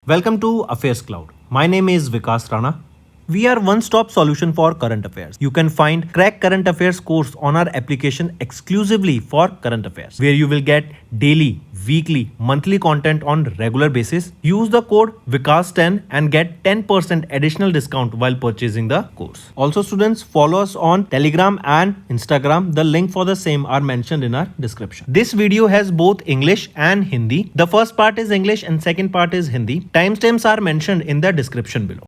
Welcome to AffairsCloud. My name is Vikas Rana. We are one-stop solution for current affairs. You can find Crack Current Affairs course on our application exclusively for current affairs, where you will get daily, weekly, monthly content on regular basis. Use the code Vikas10 and get 10% additional discount while purchasing the course. Also, students, follow us on Telegram and Instagram. The link for the same are mentioned in our description. This video has both English and Hindi. The first part is English and second part is Hindi. Timestamps are mentioned in the description below.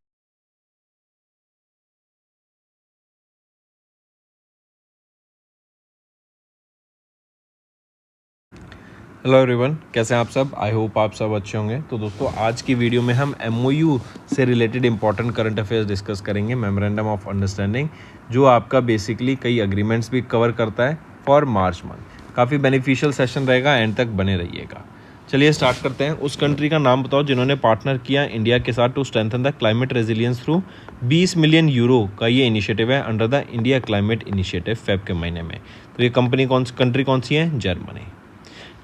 Hello everyone, कैसे हैं आप सब। I hope आप सब अच्छे होंगे। तो दोस्तों, आज की वीडियो में हम MoU से related important current affairs discuss करेंगे, मेमोरेंडम ऑफ अंडरस्टैंडिंग, जो आपका बेसिकली कई एग्रीमेंट्स भी कवर करता है फॉर मार्च मंथ। काफ़ी बेनिफिशियल सेशन रहेगा, एंड तक बने रहिएगा। चलिए स्टार्ट करते हैं। उस कंट्री का नाम बताओ जिन्होंने पार्टनर किया इंडिया के साथ to strengthen the climate resilience through 20 million euro का ये इनिशिएटिव है under the India climate initiative Feb के महीने में। तो ये कंट्री कौन सी है? जर्मनी।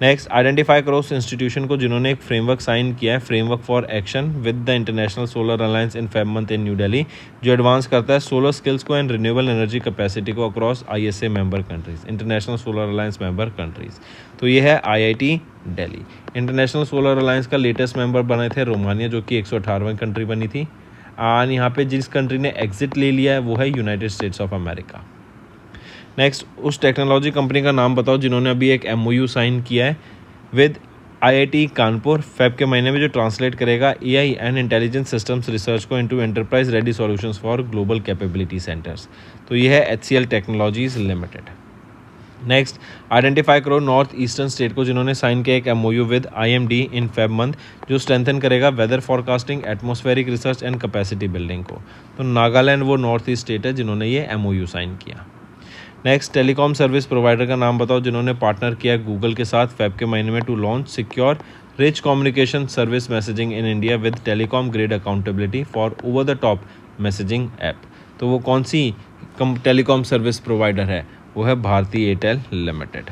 नेक्स्ट, आइडेंटिफाई करो उस इंस्टीट्यूशन को जिन्होंने एक फ्रेमवर्क साइन किया है, framework for action with the international solar alliance in Feb month in new Delhi, जो एडवांस करता है सोलर स्किल्स को एंड रिन्यूएबल एनर्जी कैपेसिटी को across ISA member countries, international solar alliance member countries. तो ये है IIT Delhi. International solar alliance का latest member बने थे रोमानिया, जो कि 118वीं कंट्री बनी थी। और यहाँ पे जिस कंट्री ने एग्जिट ले लिया है वो है United states of America. Next, उस टेक्नोलॉजी कंपनी का नाम बताओ जिन्होंने अभी एक MoU साइन किया है विद IIT कानपुर फेब के महीने में, जो ट्रांसलेट करेगा AI and intelligence systems research को into enterprise ready solutions for global capability centres. तो ये है HCL technologies limited. Next, identify करो नॉर्थ ईस्टर्न स्टेट को जिन्होंने साइन किया एक MoU with IMD in Feb month, जो स्ट्रेंथन करेगा weather forecasting, atmospheric research and capacity building को। तो नागालैंड वो नॉर्थ ईस्ट स्टेट है जिन्होंने ये MoU साइन किया। नेक्स्ट, टेलीकॉम सर्विस प्रोवाइडर का नाम बताओ जिन्होंने पार्टनर किया गूगल के साथ फेब के महीने में to launch secure rich communication service messaging in India with telecom grade accountability for over the top messaging app. तो वो कौन सी टेलीकॉम सर्विस प्रोवाइडर है? वो है भारती एयरटेल लिमिटेड।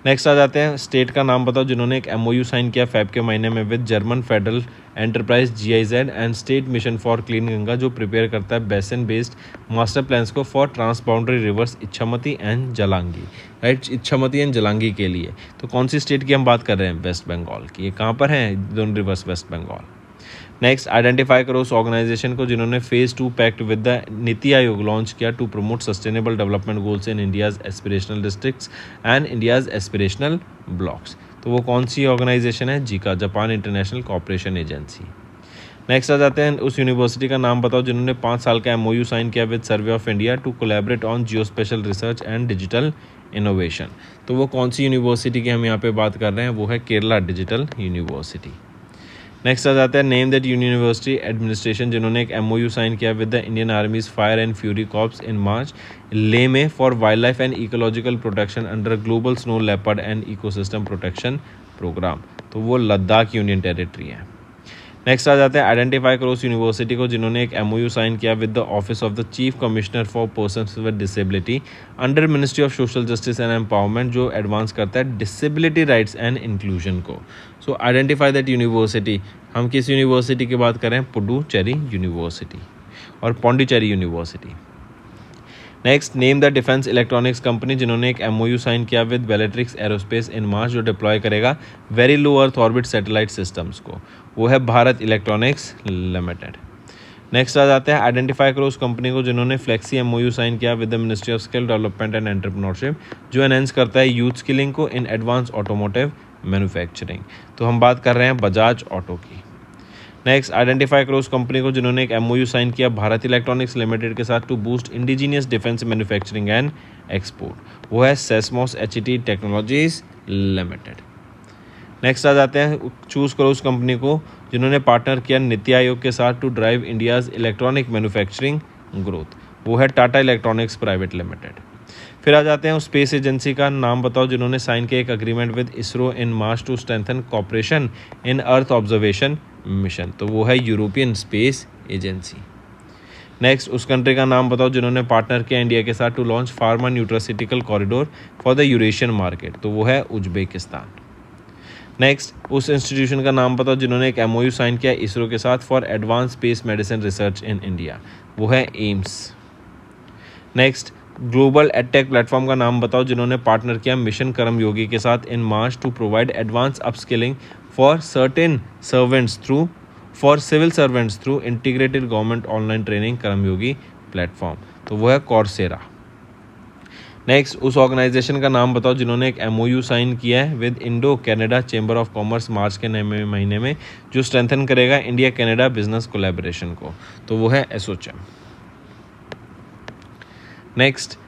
नेक्स्ट आ जाते हैं, स्टेट का नाम बताओ जिन्होंने एक MoU साइन किया फेब के महीने में with German federal enterprise GIZ and state mission for clean Ganga, जो प्रिपेयर करता है बेसन बेस्ड मास्टर प्लान्स को for transboundary rivers Ichamati and Jalangi, right, Ichamati and Jalangi के लिए। तो कौन सी स्टेट की हम बात कर रहे हैं? वेस्ट बंगाल की। ये कहाँ पर है? दोनों rivers West Bengal. Next, identify करो उस ऑर्गेनाइजेशन को जिन्होंने फेज 2 पैक्ट विद द नीति आयोग लॉन्च किया to promote sustainable development goals in India's aspirational districts and India's aspirational blocks. तो वो कौन सी ऑर्गेनाइजेशन है? JICA, Japan international cooperation agency. Next आ जाते हैं, उस यूनिवर्सिटी का नाम बताओ जिन्होंने 5 साल का MoU साइन किया with Survey of India to collaborate on geospatial research and digital innovation. तो वो कौन सी यूनिवर्सिटी की हम यहाँ पे बात कर रहे हैं? वो है केरला डिजिटल यूनिवर्सिटी। नेक्स्ट आ जाता है, नेम दैट यूनिवर्सिटी एडमिनिस्ट्रेशन जिन्होंने एक MoU साइन किया with the Indian army's fire and fury corps in March ले में for wild life and ecological protection under global snow leopard and ecosystem protection programme. तो वो लद्दाख यूनियन टेरिटरी है। Next आ जाते हैं, आइडेंटिफाई करो उस यूनिवर्सिटी को जिन्होंने एक MoU साइन किया with the office of the chief commissioner for persons with disability under ministry of social justice and empowerment, जो एडवांस करता है डिसेबिलिटी राइट्स एंड इंक्लूजन को। सो आइडेंटिफाई दैट यूनिवर्सिटी। हम किस यूनिवर्सिटी की बात करें? पुडुचेरी यूनिवर्सिटी और Pondicherry university. Next, name the defence electronics company जिन्होंने एक MoU साइन किया विद बेलेट्रिक्स एरोस्पेस इन मार्च, जो डिप्लॉय करेगा very low earth orbit satellite systems को। वो है भारत इलेक्ट्रॉनिक्स लिमिटेड। नेक्स्ट आ जाते हैं, आइडेंटिफाई करो उस कंपनी को जिन्होंने फ्लेक्सी MoU साइन किया with the ministry of skill development and entrepreneurship, जो एनहेंस करता है यूथ स्किलिंग को इन एडवांस ऑटोमोटिव मैन्युफैक्चरिंग। तो हम बात कर रहे हैं बजाज ऑटो की। नेक्स्ट, आइडेंटिफाई करो उस कंपनी को जिन्होंने एक MoU साइन किया भारत इलेक्ट्रॉनिक्स लिमिटेड के साथ to boost indigenous defence manufacturing and export. वो है Sasmos HT Technologies limited. Next आ जाते हैं, चूज करो उस कंपनी को जिन्होंने पार्टनर किया नीति आयोग के साथ to drive India's electronic manufacturing growth. वो है टाटा इलेक्ट्रॉनिक्स प्राइवेट लिमिटेड। फिर आ जाते हैं, उस स्पेस एजेंसी का नाम बताओ जिन्होंने साइन किया एक agreement with ISRO in March to strengthen cooperation in earth observation mission. तो वो है यूरोपियन स्पेस एजेंसी। नेक्स्ट, उस कंट्री का नाम बताओ जिन्होंने पार्टनर किया इंडिया के साथ to launch pharma nutraceutical corridor for the Eurasian market. तो वो है उज्बेकिस्तान। नेक्स्ट, उस इंस्टीट्यूशन का नाम बताओ जिन्होंने एक MOU साइन किया इसरो के साथ for advance space medicine research in India, वो है AIIMS. Next, global edtech platform का नाम बताओ जिन्होंने पार्टनर किया मिशन कर्मयोगी के साथ in March to provide advance upskilling for civil servants through integrated government online training Karmayogi platform, तो वो है कॉर्सेरा। नेक्स्ट, उस ऑर्गेनाइजेशन का नाम बताओ जिन्होंने एक MOU साइन किया है with Indo Canada chamber of commerce March के महीने में, जो स्ट्रेंथन करेगा इंडिया कैनेडा बिजनेस कोलैबोरेशन को, तो वो है एसोचैम। नेक्स्ट,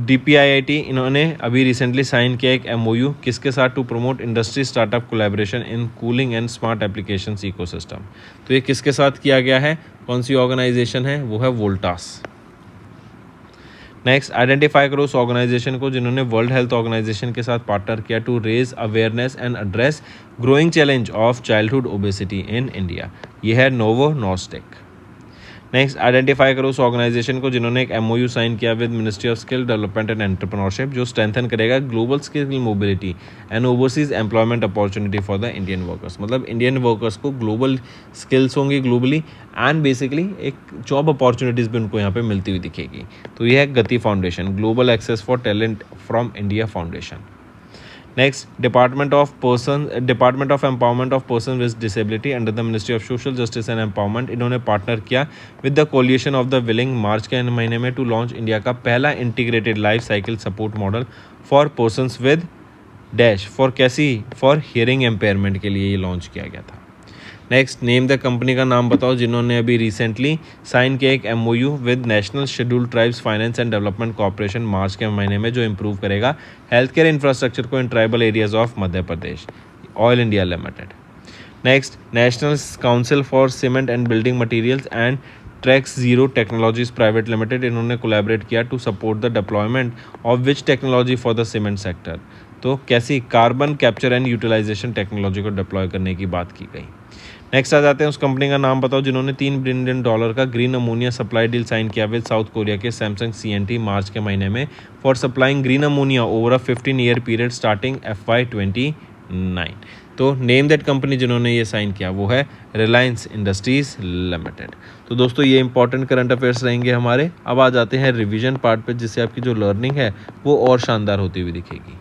DPIIT इन्होंने अभी रिसेंटली साइन किया एक MOU किसके साथ, to promote industry startup collaboration in cooling and smart applications ecosystem, तो ये किसके साथ किया गया है, कौन सी ऑर्गेनाइजेशन है, वो है वोल्टास। नेक्स्ट, आइडेंटिफाई करो उस ऑर्गेनाइजेशन को जिन्होंने वर्ल्ड हेल्थ ऑर्गेनाइजेशन के साथ पार्टनर किया to raise awareness and address growing challenge of childhood obesity in India, ये है नोवो नॉर्डिक। नेक्स्ट, आइडेंटिफाई करो उस ऑर्गेनाइजेशन को जिन्होंने एक MOU साइन किया with ministry of skill development and entrepreneurship, जो स्ट्रेंथन करेगा global skill mobility and overseas employment opportunity for the Indian workers, मतलब इंडियन वर्कर्स को ग्लोबल स्किल्स होंगी ग्लोबली एंड बेसिकली एक जॉब अपॉर्चुनिटीज़ भी उनको यहाँ पे मिलती हुई दिखेगी, तो यह है Gati foundation, global access for talent from India foundation. Next, department of empowerment of person with disability under the ministry of social justice and empowerment, इन्होंने पार्टनर किया with the coalition of the willing March के महीने में to launch India का पहला integrated life cycle support model for persons with dash for hearing impairment के लिए ये लॉन्च किया गया था। नेक्स्ट, नेम द कंपनी का नाम बताओ जिन्होंने अभी रिसेंटली साइन किया एक MOU with national scheduled tribes finance and development corporation March के महीने में, जो इंप्रूव करेगा हेल्थ केयर इंफ्रास्ट्रक्चर को in tribal areas of Madhya Pradesh, Oil India Limited. Next, National Council for Cement and Building Materials and Tracks Zero Technologies Private Limited, इन्होंने collaborate किया to support the deployment of which technology for the cement sector, तो कैसी carbon capture and utilisation technology को deploy करने की बात की गई। नेक्स्ट आ जाते हैं, उस कंपनी का नाम बताओ जिन्होंने $3 बिलियन का green ammonia supply deal sign किया विद साउथ कोरिया के सैमसंग CNT मार्च के महीने में for supplying green ammonia over a 15-year period starting FY 29, तो नेम दैट कंपनी जिन्होंने ये साइन किया वो है रिलायंस इंडस्ट्रीज लिमिटेड। तो दोस्तों ये इंपॉर्टेंट करंट अफेयर्स रहेंगे हमारे। अब आ जाते हैं रिवीजन पार्ट पे, जिससे आपकी जो लर्निंग है वो और शानदार होती हुई दिखेगी।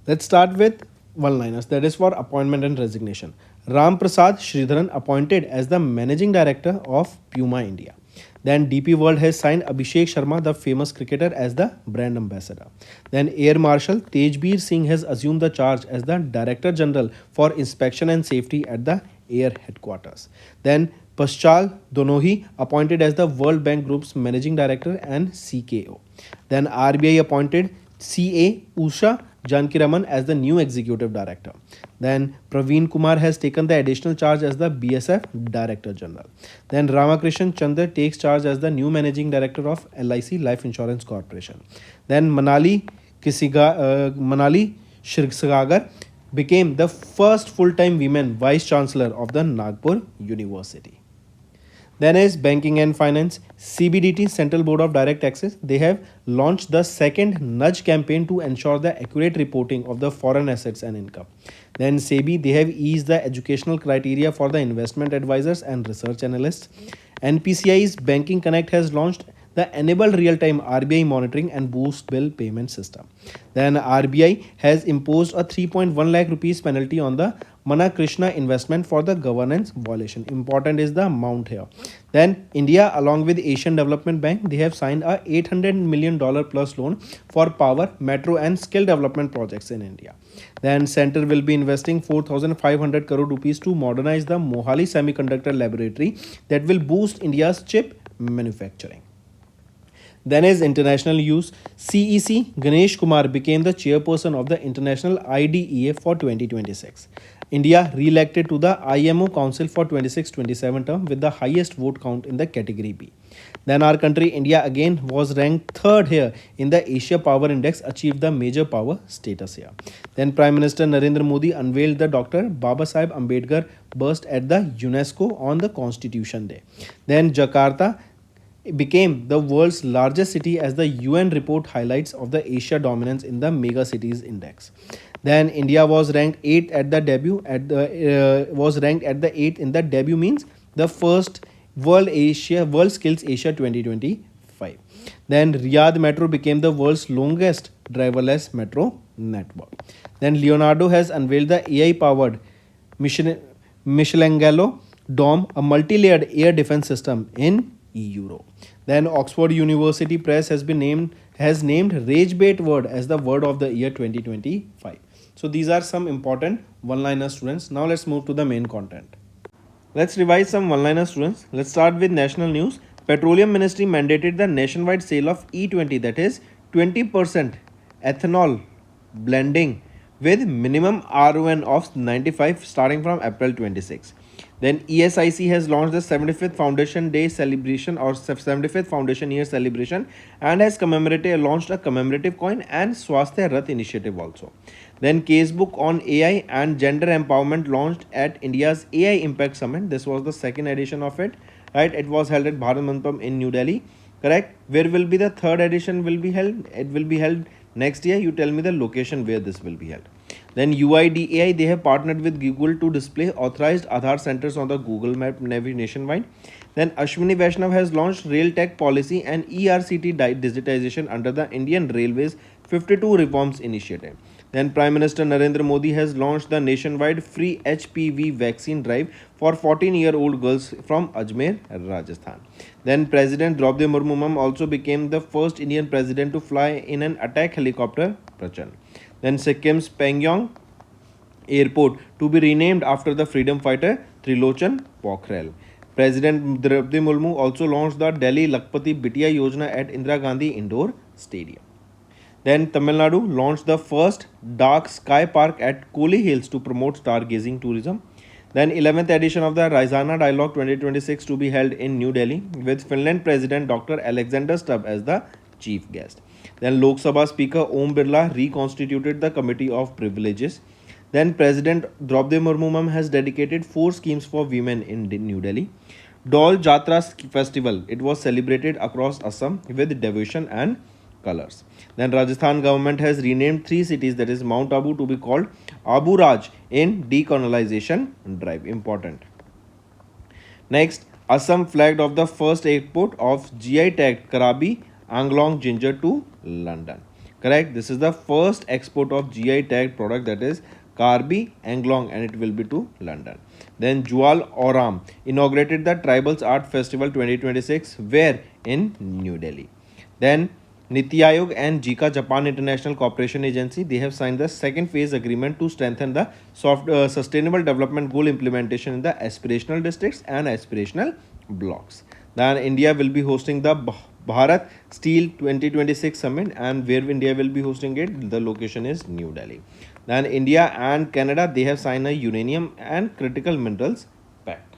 Let's start with one-liners, that is for appointment and resignation. Ram Prasad Sridharan appointed as the managing director of Puma India. Then DP World has signed Abhishek Sharma, the famous cricketer, as the brand ambassador. Then Air Marshal Tejbir Singh has assumed the charge as the Director General for Inspection and Safety at the Air Headquarters. Then Paschal Donohi appointed as the World Bank Group's Managing Director and CKO. Then RBI appointed CA Usha Janakiraman as the new Executive Director. Then Praveen Kumar has taken the additional charge as the BSF Director General. Then Ramakrishnan Chandra takes charge as the new Managing Director of LIC Life Insurance Corporation. Then Manali Shirsagar became the first full-time women Vice Chancellor of the Nagpur University. Then is banking and finance. CBDT, Central Board of Direct Taxes, they have launched the second nudge campaign to ensure the accurate reporting of the foreign assets and income. Then SEBI, they have eased the educational criteria for the investment advisors and research analysts. NPCI's Banking Connect has launched the enabled real-time RBI monitoring and boost bill payment system. Then RBI has imposed a 3.1 lakh rupees penalty on the Mana Krishna investment for the governance violation. Important is the amount here. Then India along with Asian Development Bank, they have signed a $800 million plus loan for power, metro and skill development projects in India. Then Center will be investing 4,500 crore rupees to modernize the Mohali Semiconductor Laboratory that will boost India's chip manufacturing. Then is international use. CEC Ganesh Kumar became the chairperson of the International IDEA for 2026. India re-elected to the IMO Council for 26-27 term with the highest vote count in the category B. Then our country India again was ranked third here in the Asia Power Index, achieved the major power status here. Then Prime Minister Narendra Modi unveiled the Dr. Babasaheb Ambedkar bust at the UNESCO on the Constitution Day. Then Jakarta became the world's largest city as the UN report highlights of the Asia dominance in the mega cities index. Then India was ranked 8th at the debut. Was ranked at the 8th in the debut means the first World Skills Asia 2025. Then Riyadh Metro became the world's longest driverless metro network. Then Leonardo has unveiled the AI-powered Michelangelo Dome, a multi-layered air defense system in Europe. Then Oxford University Press has named Rage Bait word as the word of the year 2025. So these are some important one-liner students. Now let's move to the main content. Let's revise some one-liner students. Let's start with national news. Petroleum Ministry mandated the nationwide sale of E20, that is 20% ethanol blending with minimum RON of 95 starting from April 26. Then ESIC has launched the 75th Foundation Day celebration or 75th Foundation Year celebration and has launched a commemorative coin and Swasthya Rath initiative also. Then Casebook on AI and Gender Empowerment launched at India's AI Impact Summit. This was the second edition of it. Right, it was held at Bharat Mandapam in New Delhi. Correct. Where will be the third edition will be held? It will be held next year. You tell me the location where this will be held. Then UIDAI, they have partnered with Google to display authorized Aadhaar centers on the Google Map nationwide. Then Ashwini Vaishnav has launched Rail Tech Policy and ERCT digitization under the Indian Railways 52 Reforms Initiative. Then Prime Minister Narendra Modi has launched the nationwide free HPV vaccine drive for 14-year-old girls from Ajmer, Rajasthan. Then President Draupadi Murmu also became the first Indian president to fly in an attack helicopter, Prachan. Then Sikkim's Pangyong Airport to be renamed after the freedom fighter Trilochan Pokhrel. President Draupadi Murmu also launched the Delhi Lakpati Bitiya Yojana at Indira Gandhi Indoor Stadium. Then Tamil Nadu launched the first dark sky park at Koli Hills to promote stargazing tourism. Then 11th edition of the Raisana Dialogue 2026 to be held in New Delhi with Finland President Dr. Alexander Stubb as the chief guest. Then Lok Sabha Speaker Om Birla reconstituted the Committee of Privileges. Then President Draupadi Murmu has dedicated 4 schemes for women in New Delhi. Dol Jatra Festival, it was celebrated across Assam with devotion and colors. Then Rajasthan government has renamed 3 cities, that is Mount Abu, to be called Abu Raj in decolonization drive. Important. Next, Assam flagged off the first export of GI tagged Karabi Anglong ginger to London. Correct. This is the first export of GI tagged product, that is Karbi Anglong, and it will be to London. Then Jual Oram inaugurated the Tribals Art Festival 2026 where in New Delhi. Then Niti Aayog and JICA Japan International Cooperation Agency, they have signed the second phase agreement to strengthen the sustainable development goal implementation in the aspirational districts and aspirational blocks. Then India will be hosting the Bharat Steel 2026 Summit, and where India will be hosting it, the location is New Delhi. Then India and Canada, they have signed a uranium and critical minerals pact.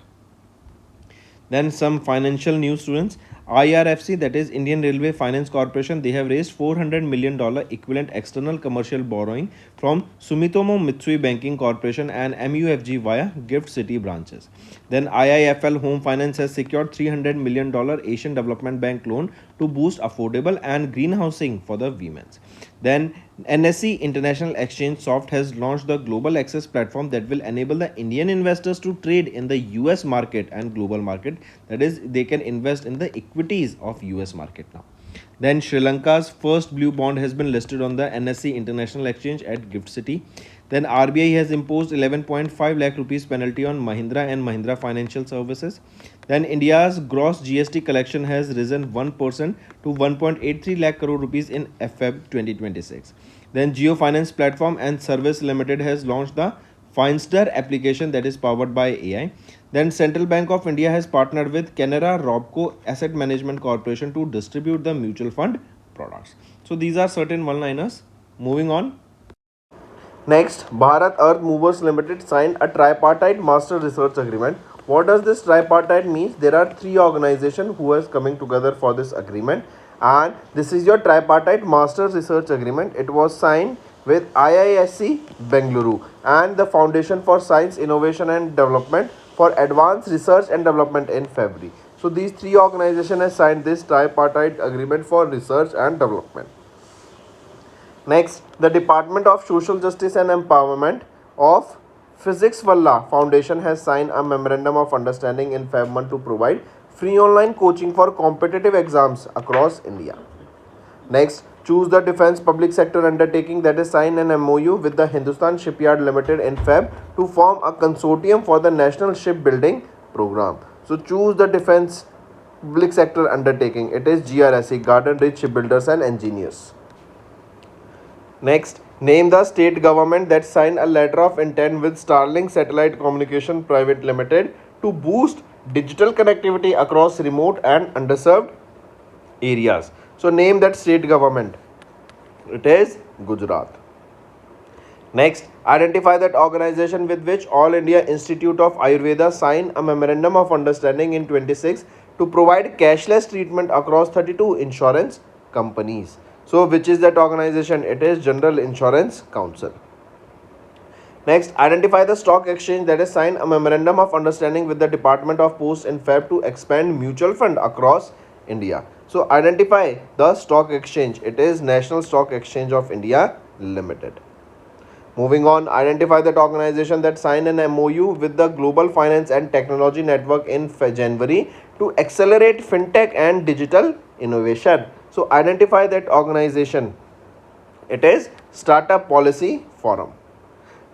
Then some financial news, students. IRFC, that is Indian Railway Finance Corporation, they have raised $400 million equivalent external commercial borrowing from Sumitomo Mitsui Banking Corporation and MUFG via Gift City branches. Then IIFL Home Finance has secured $300 million Asian Development Bank loan to boost affordable and green housing for the women's. Then NSE International Exchange Soft has launched the global access platform that will enable the Indian investors to trade in the US market and global market. That is, they can invest in the equities of US market now. Then Sri Lanka's first blue bond has been listed on the NSE International Exchange at Gift City. Then RBI has imposed 11.5 lakh rupees penalty on Mahindra and Mahindra Financial Services. Then India's gross GST collection has risen 1% to 1.83 lakh crore rupees in FEB 2026. Then Geo Finance Platform and Service Limited has launched the Finster application that is powered by AI. Then Central Bank of India has partnered with Canara Robco Asset Management Corporation to distribute the mutual fund products. So these are certain one-liners. Moving on. Next, Bharat Earth Movers Limited signed a tripartite master research agreement. What does this tripartite mean? There are 3 organizations who are coming together for this agreement, and this is your tripartite master research agreement. It was signed with IISc Bengaluru and the Foundation for Science, Innovation and Development for Advanced Research and Development in February. So these 3 organizations have signed this tripartite agreement for research and development. Next, the Department of Social Justice and Empowerment of Physics Valla Foundation has signed a memorandum of understanding in Feb month to provide free online coaching for competitive exams across India. Next, choose the defense public sector undertaking that is signed an MoU with the Hindustan Shipyard Limited in Feb to form a consortium for the National Shipbuilding Program. So choose the defense public sector undertaking. It is GRSE, Garden Rich Shipbuilders and Engineers. Next, name the state government that signed a letter of intent with Starlink Satellite Communication Private Limited to boost digital connectivity across remote and underserved areas. So name that state government. It is Gujarat. Next, identify that organization with which All India Institute of Ayurveda signed a memorandum of understanding in 26 to provide cashless treatment across 32 insurance companies. So which is that organization? It is General Insurance Council. Next, identify the stock exchange that has signed a memorandum of understanding with the Department of Post in Feb to expand mutual fund across India. So identify the stock exchange. It is National Stock Exchange of India Limited. Moving on, identify that organization that signed an MoU with the Global Finance and Technology Network in January to accelerate fintech and digital innovation. So identify that organization. It is Startup Policy Forum.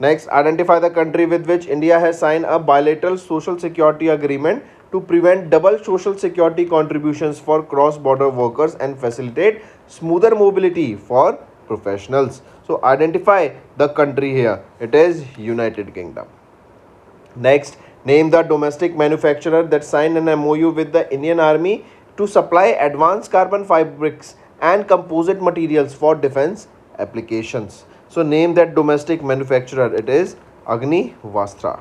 Next, identify the country with which India has signed a bilateral social security agreement to prevent double social security contributions for cross-border workers and facilitate smoother mobility for professionals. So identify the country here. It is United Kingdom. Next, name the domestic manufacturer that signed an MoU with the Indian Army to supply advanced carbon fabrics and composite materials for defense applications. So name that domestic manufacturer. It is Agni Vastra.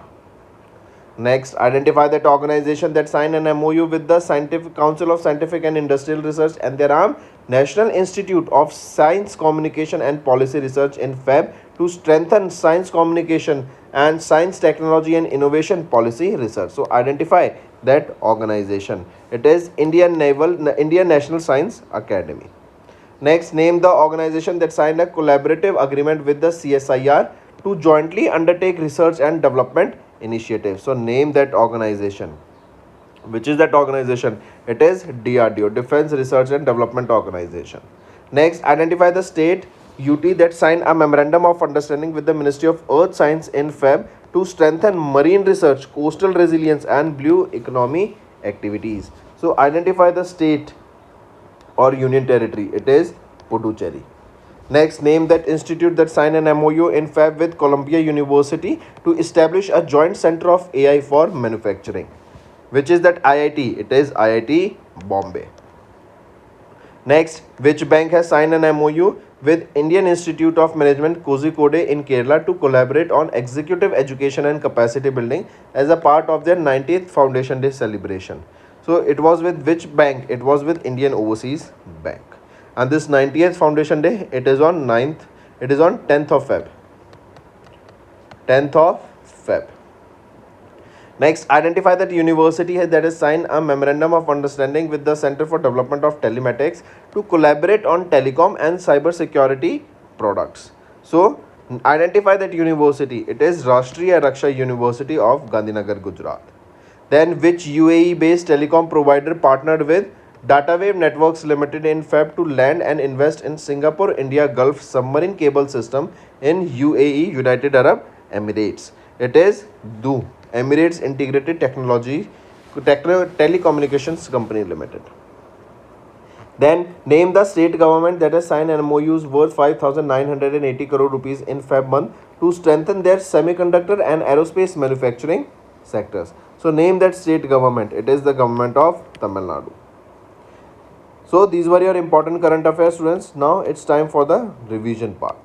Next, identify that organization that signed an MoU with the Scientific Council of Scientific and Industrial Research and their arm National Institute of Science Communication and Policy Research in Feb to strengthen science communication and science technology and innovation policy research. So identify that organization. It is Indian National Science Academy. Next, name the organization that signed a collaborative agreement with the CSIR to jointly undertake research and development initiatives. So name that organization. Which is that organization? It is DRDO, Defense Research and Development Organization. Next, identify the state UT that signed a memorandum of understanding with the Ministry of Earth Science in Feb to strengthen marine research, coastal resilience and blue economy activities. So identify the state or union territory. It is Puducherry. Next, name that institute that signed an MoU in Feb with Columbia University to establish a joint center of AI for manufacturing. Which is that IIT? It is IIT Bombay. Next, which bank has signed an MoU with Indian Institute of Management Kozhikode in Kerala to collaborate on executive education and capacity building as a part of their 90th Foundation Day celebration? So it was with which bank? It was with Indian Overseas Bank. And this 90th Foundation Day, it is on 10th of Feb. 10th of Feb. Next, identify that university that has signed a memorandum of understanding with the Center for Development of Telematics to collaborate on telecom and cyber security products. So, identify that university. It is Rashtriya Raksha University of Gandhinagar, Gujarat. Then, which UAE-based telecom provider partnered with Datawave Networks Limited in Feb to land and invest in Singapore-India Gulf submarine cable system in UAE, United Arab Emirates. It is DU, Emirates Integrated Telecommunications Company Limited. Then name the state government that has signed an MoUs worth 5,980 crore rupees in Feb month to strengthen their semiconductor and aerospace manufacturing sectors. So name that state government. It is the government of Tamil Nadu. So these were your important current affairs, students. Now it's time for the revision part.